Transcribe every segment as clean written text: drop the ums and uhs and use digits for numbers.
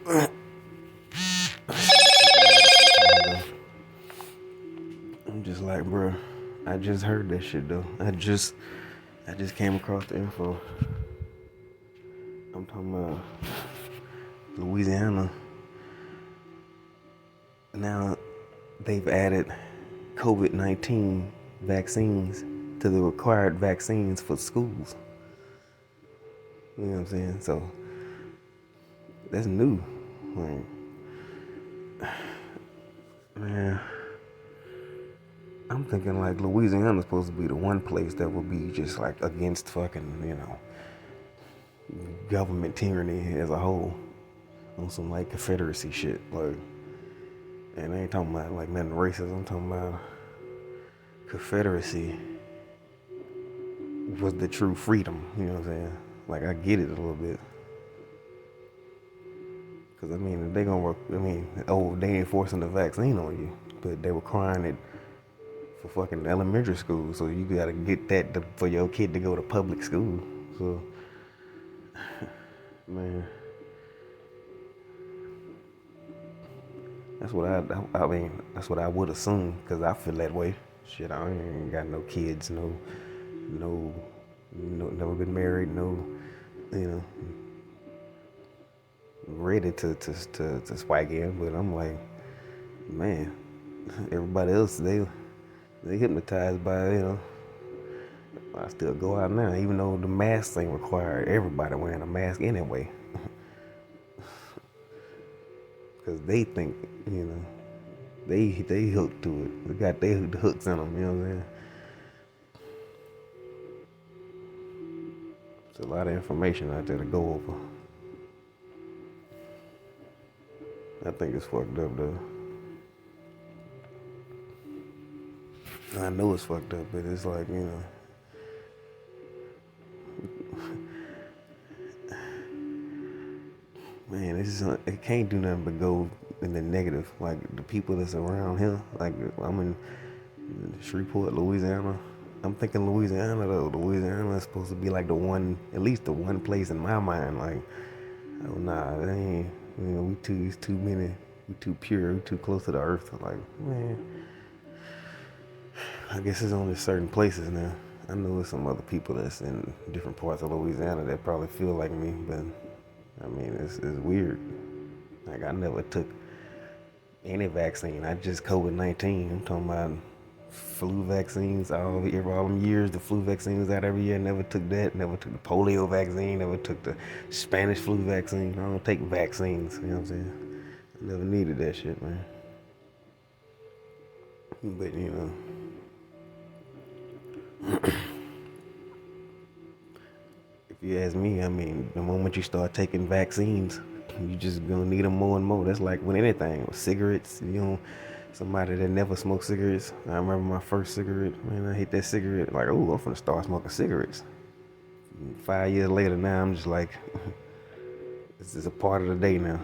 I'm just like, bro, I just heard that shit though. I just came across the info. I'm talking about Louisiana. Now they've added COVID-19 vaccines to the required vaccines for schools. You know what I'm saying? So that's new. Like, man, I'm thinking like Louisiana's supposed to be the one place that will be just like against fucking, government tyranny as a whole on some like Confederacy shit. Like, and I ain't talking about like nothing racist. I'm talking about Confederacy was the true freedom. You know what I'm saying? Like, I get it a little bit. Because, I mean, if they gonna work, they ain't forcing the vaccine on you, but they requiring it for fucking elementary school. So you gotta get that for your kid to go to public school. So, man, that's what I would assume, because I feel that way. Shit, I ain't got no kids, no, never been married, no, you know, ready to spike in, but I'm like, man, everybody else, they hypnotized by, I still go out now, even though the mask ain't required. Everybody wearing a mask anyway, because they think, they hooked to it. They got their hooks in them. You know what I'm saying? There's a lot of information out there to go over. I think it's fucked up though. I know it's fucked up, but it's like, man, it can't do nothing but go in the negative. Like the people that's around here, like I'm in Shreveport, Louisiana. I'm thinking Louisiana though. Louisiana is supposed to be like the one, at least the one place in my mind. Like, oh nah, that ain't. It's too many. We too pure. We too close to the earth. Like, man, I guess it's only certain places now. I know there's some other people that's in different parts of Louisiana that probably feel like me, but I mean, it's weird. Like, I never took any vaccine. I just COVID-19. I'm talking about flu vaccines all them years. The flu vaccine was out every year. Never took that. Never took the polio vaccine. Never took the Spanish flu vaccine. I don't take vaccines. You know what I'm saying? I never needed that shit, man. But if you ask me, I mean, the moment you start taking vaccines, you just gonna need them more and more. That's like with anything, with cigarettes. Somebody that never smoked cigarettes. I remember my first cigarette. Man, I hate that cigarette. Like, oh, I'm finna start smoking cigarettes. 5 years later, now I'm just like, this is a part of the day now.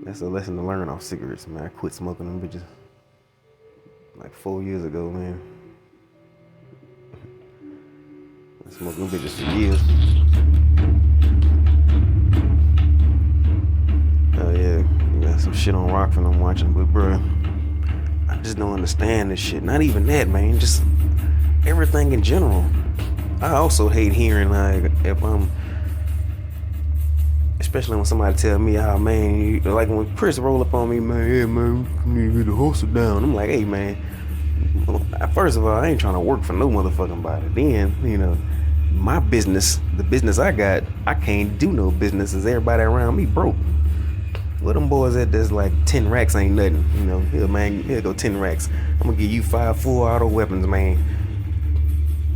That's a lesson to learn off cigarettes, man. I quit smoking them bitches like 4 years ago, man. I smoked them bitches for years. Oh yeah, got some shit on Rockford I'm watching, but bro, I just don't understand this shit. Not even that, man. Just everything in general. I also hate hearing like if I'm, especially when somebody tell me, "Oh man," like when Chris roll up on me, man, yeah man, you need to get the hustle down. I'm like, hey man, first of all, I ain't trying to work for no motherfucking body. Then, my business, the business I got, I can't do no business as everybody around me broke. Where them boys at that's like 10 racks ain't nothing. Here man, here go 10 racks. I'm gonna give you 5 full auto weapons, man.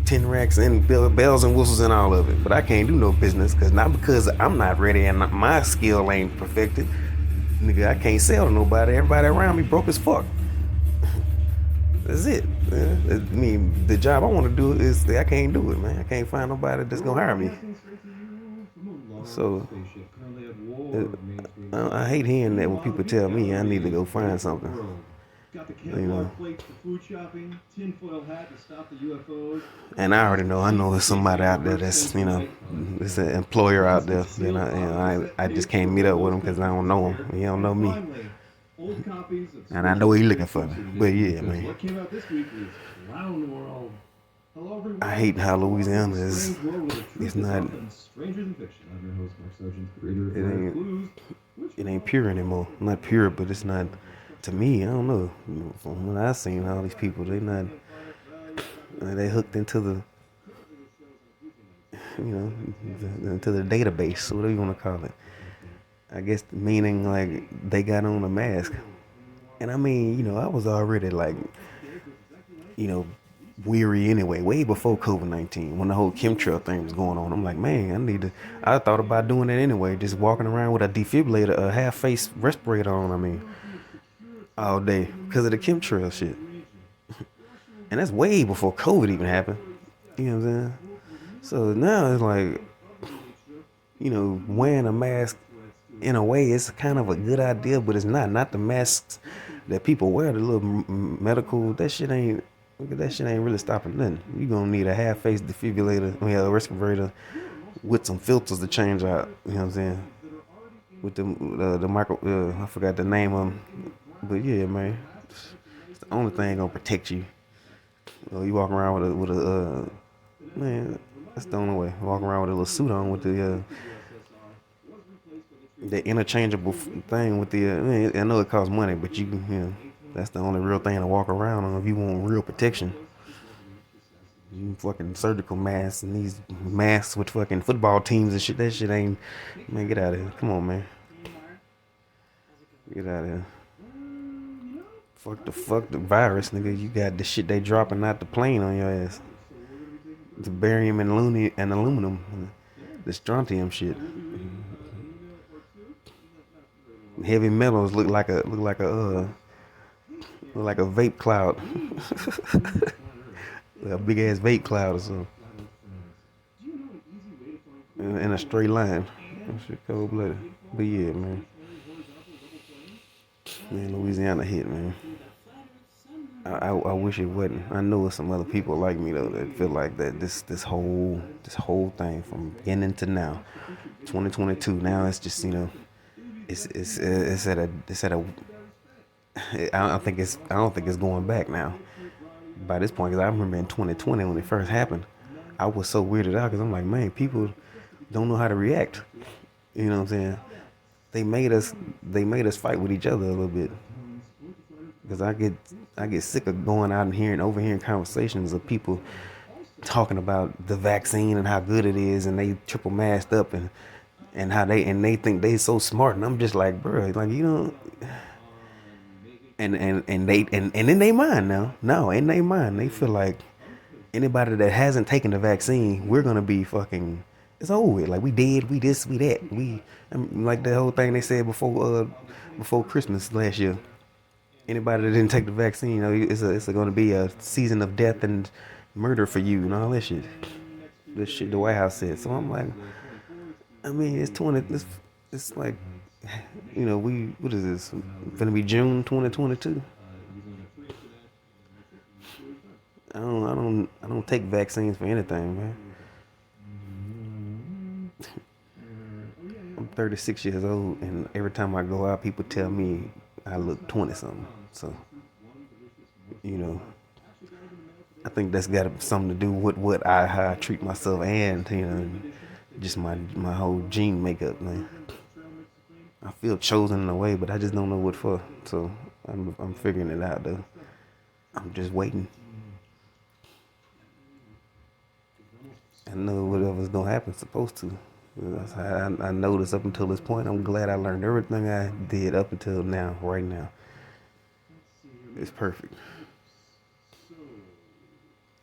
10 racks and bells and whistles and all of it. But I can't do no business, not because I'm not ready and my skill ain't perfected. Nigga, I can't sell to nobody. Everybody around me broke as fuck. That's it. I mean, the job I want to do is I can't do it, man. I can't find nobody that's gonna hire me. So I hate hearing that when people tell me I need to go find something. You know. And I already know. I know there's somebody out there that's there's an employer out there. I just can't meet up with him because I don't know him. He don't know me, and I know he looking for me. But yeah, man. I hate how Louisiana is. It's not. It ain't. It ain't pure anymore. Not pure, but it's not. To me, I don't know. From what I seen, all these people, they not. They hooked into the you know, into the database, whatever you want to call it. I guess meaning like they got on a mask, and I mean, I was already like, you know, weary anyway, way before COVID-19 when the whole chemtrail thing was going on. I'm like, man, I need to. I thought about doing it anyway, just walking around with a defibrillator, a half-face respirator on. I mean, all day because of the chemtrail shit, and that's way before COVID even happened. You know what I'm saying? So now it's like, wearing a mask in a way, it's kind of a good idea, but it's not. Not the masks that people wear, the little medical, that shit ain't really stopping nothing. You gonna need a half face defibrillator, a respirator with some filters to change out. You know what I'm saying? With the micro, I forgot the name of them, but yeah, man, it's the only thing gonna protect you. You walk around with a man. That's the only way. Walking around with a little suit on with the interchangeable thing with the. I know it costs money, but that's the only real thing to walk around on if you want real protection. You fucking surgical masks and these masks with fucking football teams and shit. That shit ain't. Man, get out of here. Come on, man. Get out of here. Fuck the virus, nigga. You got the shit they dropping out the plane on your ass. The barium and aluminum, the strontium shit. Heavy metals look like a vape cloud, a big ass vape cloud or something, in a straight line. That shit cold blooded. But yeah, man, Louisiana hit, man. I wish it wasn't. I know there's some other people like me though that feel like that this whole thing from beginning to now, 2022. Now it's just it's at a I don't think it's going back now. By this point, because I remember in 2020 when it first happened, I was so weirded out because I'm like, man, people don't know how to react. You know what I'm saying? They made us they made us fight with each other a little bit because I get sick of going out and overhearing conversations of people talking about the vaccine and how good it is, and they triple masked up and how they think they so smart, and I'm just like, bro, like and in their mind now, no, in their mind they feel like anybody that hasn't taken the vaccine, we're gonna be fucking. It's over with. Like we dead, we this, we that. Like the whole thing they said before Christmas last year. Anybody that didn't take the vaccine, it's going to be a season of death and murder for you and all that shit. This shit the White House said. So I'm like, I mean, it's like, what is this? Gonna be June 2022. I don't take vaccines for anything, man. I'm 36 years old, and every time I go out, people tell me I look 20 something. So, you know, I think that's got something to do with how I treat myself, and just my whole gene makeup, man. I feel chosen in a way, but I just don't know what for. So I'm figuring it out though. I'm just waiting. I know whatever's gonna happen, supposed to. I noticed up until this point. I'm glad I learned everything I did up until now. Right now, it's perfect.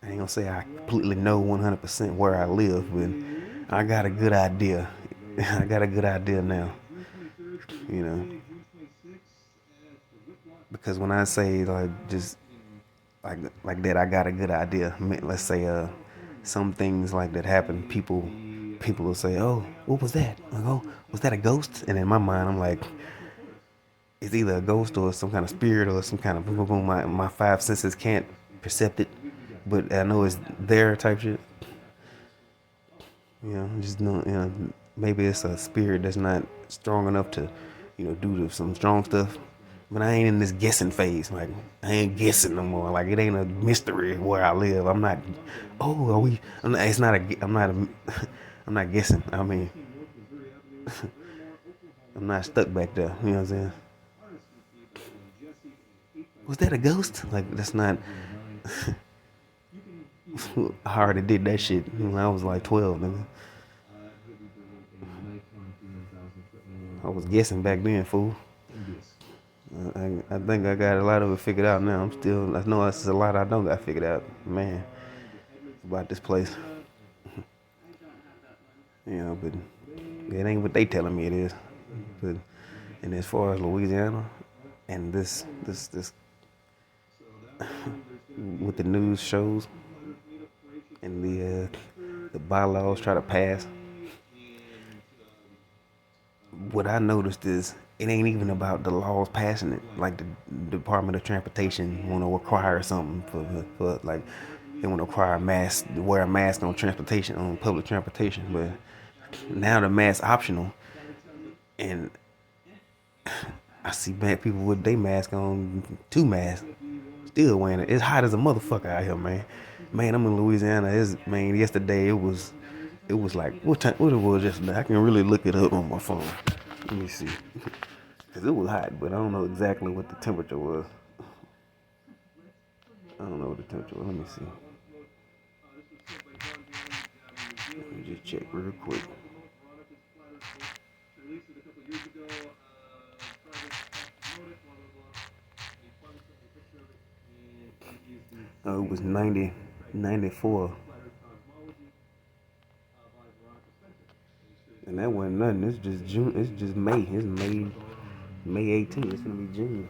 I ain't gonna say I completely know 100% where I live, but I got a good idea. I got a good idea now. You know, because when I say like just like that, I got a good idea. Let's say some things like that happen. People will say, "Oh, what was that?" Like, "Oh, was that a ghost?" And in my mind, I'm like, it's either a ghost or some kind of spirit or some kind of boom, boom, boom. My five senses can't percept it, but I know it's there type shit. Just know, maybe it's a spirit that's not strong enough to, do some strong stuff. But I ain't in this guessing phase. Like I ain't guessing no more. Like it ain't a mystery where I live. I'm not. Oh, are we? I'm not, it's not a. I'm not a. I'm not guessing. I mean, I'm not stuck back there. You know what I'm saying? Was that a ghost? Like that's not. I already did that shit when I was like 12, nigga. I was guessing back then, fool. I think I got a lot of it figured out now. I know there's a lot I don't got figured out. Man, about this place. But it ain't what they telling me it is. But, and as far as Louisiana and this what the news shows and the bylaws try to pass, what I noticed is it ain't even about the laws passing it. Like the Department of Transportation want to require something for like they want to require wear a mask on public transportation. But now the mask optional, and I see bad people with their mask on, two masks, still wearing it. It's hot as a motherfucker out here, man. Man, I'm in Louisiana. Yesterday it was like what it was yesterday. I can really look it up on my phone. Let me see. Cause it was hot, but I don't know exactly what the temperature was. I don't know what the temperature was. Let me see. Let me just check real quick. Oh, it was 90, 94. And that wasn't nothing. It's just June. It's just May. It's May 18th. It's gonna be June.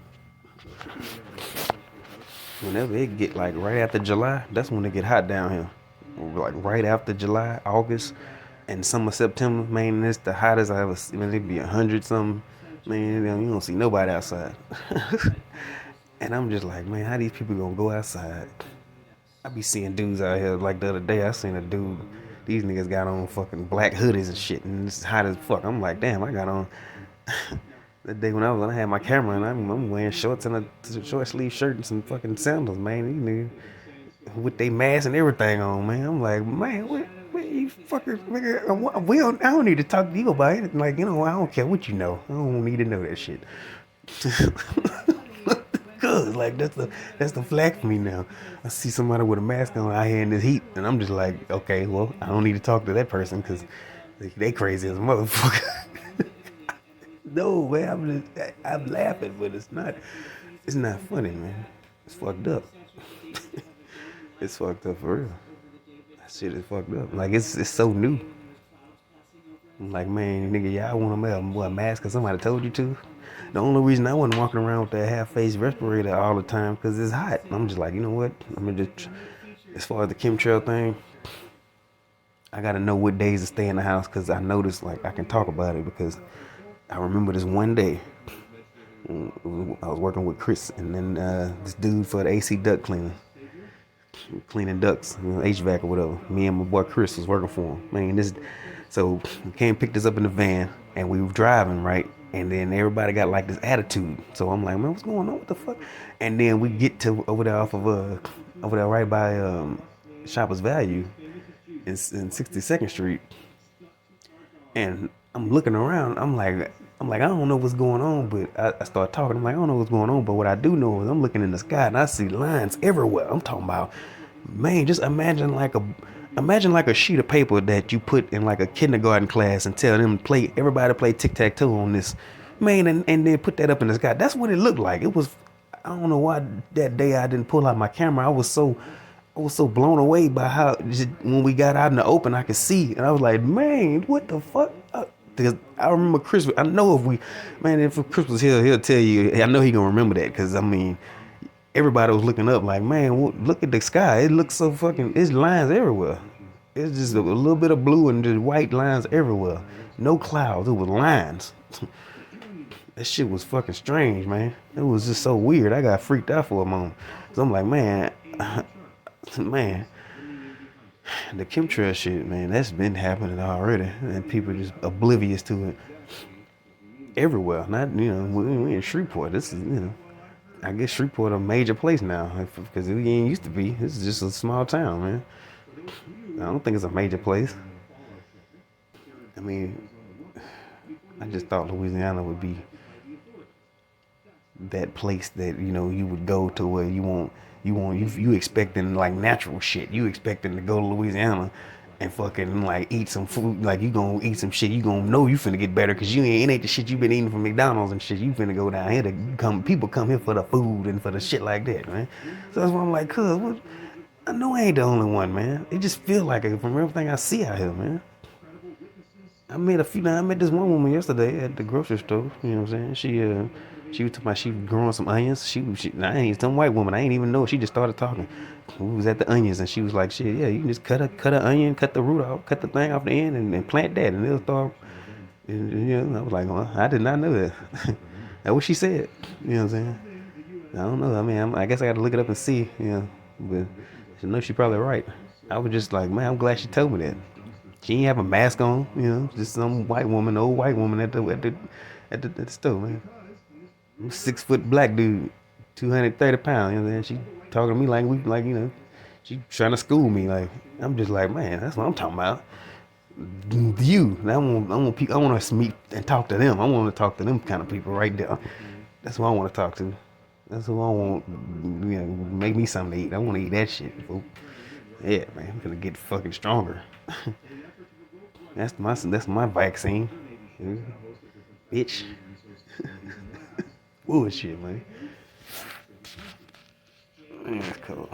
Whenever it get like right after July, that's when it get hot down here. Like right after July, August, and summer September, man, it's the hottest I ever seen. Man, it be 100 something. Man, you don't see nobody outside. And I'm just like, man, how these people gonna go outside? I be seeing dudes out here. Like the other day, I seen a dude. These niggas got on fucking black hoodies and shit, and it's hot as fuck. I'm like, damn, I got on. The day when I had my camera, and I'm wearing shorts and a short sleeve shirt and some fucking sandals, man. These niggas with they mask and everything on, man. I'm like, man, what you fuckers, nigga? I don't need to talk to you about it. Like, I don't care what you know. I don't need to know that shit. Cause like that's the flag for me now. I see somebody with a mask on out here in this heat, and I'm just like, okay, well, I don't need to talk to that person because they crazy as a motherfucker. No, man, I'm laughing, but it's not funny, man. It's fucked up. It's fucked up for real. That shit is fucked up. Like it's so new. I'm like, man, nigga, y'all want to wear a mask because somebody told you to? The only reason I wasn't walking around with that half-face respirator all the time because it's hot. I'm just like, you know what? As far as the chemtrail thing, I got to know what days to stay in the house because I noticed, like, I can talk about it because I remember this one day. I was working with Chris and then this dude for the AC duct cleaner. Cleaning ducts, HVAC or whatever. Me and my boy Chris was working for him. Man, so he came picked us up in the van and we were driving, right? And then everybody got like this attitude. So I'm like, man, what's going on? What the fuck? And then we get to over there right by Shoppers Value in 62nd Street. And I'm looking around. I'm like, I don't know what's going on, but I start talking. I'm like, I don't know what's going on, but what I do know is I'm looking in the sky and I see lines everywhere. I'm talking about, man, just imagine like a sheet of paper that you put in like a kindergarten class and tell them everybody play tic-tac-toe on this, man, and then put that up in the sky. That's what it looked like. It was, I don't know why that day I didn't pull out my camera. I was so blown away by how when we got out in the open, I could see, and I was like, man, what the fuck? Because I remember Chris. I know if Chris was here, he'll tell you. I know he gonna remember that because I mean, everybody was looking up like, man, look at the sky. It looks so fucking. It's lines everywhere. It's just a little bit of blue and just white lines everywhere. No clouds. It was lines. That shit was fucking strange, man. It was just so weird. I got freaked out for a moment. So I'm like, man, man, the chemtrail shit, man, that's been happening already, and people just oblivious to it everywhere. Not, we in Shreveport. This is, I guess Shreveport a major place now because it ain't used to be. This is just a small town, man. I don't think it's a major place. I mean, I just thought Louisiana would be that place that you would go to where you expecting like natural shit. You expecting to go to Louisiana and fucking like eat some food. Like you gonna eat some shit. You gonna know you finna get better because it ain't the shit you been eating from McDonald's and shit. You finna go down here to come. People come here for the food and for the shit like that, man. So that's why I'm like, cuz what? I know I ain't the only one, man. It just feel like it from everything I see out here, man. I met this one woman yesterday at the grocery store. You know what I'm saying? She was talking about she was growing some onions. I ain't some white woman. I ain't even know. She just started talking. We was at the onions and she was like, shit, yeah, you can just cut a onion, cut the root off, cut the thing off the end, and plant that, and it'll start. I was like, well, I did not know that. That's what she said. You know what I'm saying? I don't know. I mean, I guess I got to look it up and see. But she knows she probably right. I was just like, man, I'm glad she told me that. She ain't have a mask on, just some old white woman at the store, man. I'm 6 foot black dude, 230 pounds. You know what I'm saying? She talking to me she trying to school me. Like I'm just like, man, that's what I'm talking about. You, I want to meet and talk to them. I want to talk to them kind of people right there. That's what I want to talk to. That's what I want. Make me something to eat. I want to eat that shit, folks. Yeah, man, I'm gonna get fucking stronger. That's my vaccine, bitch. Bullshit, man. That's cool.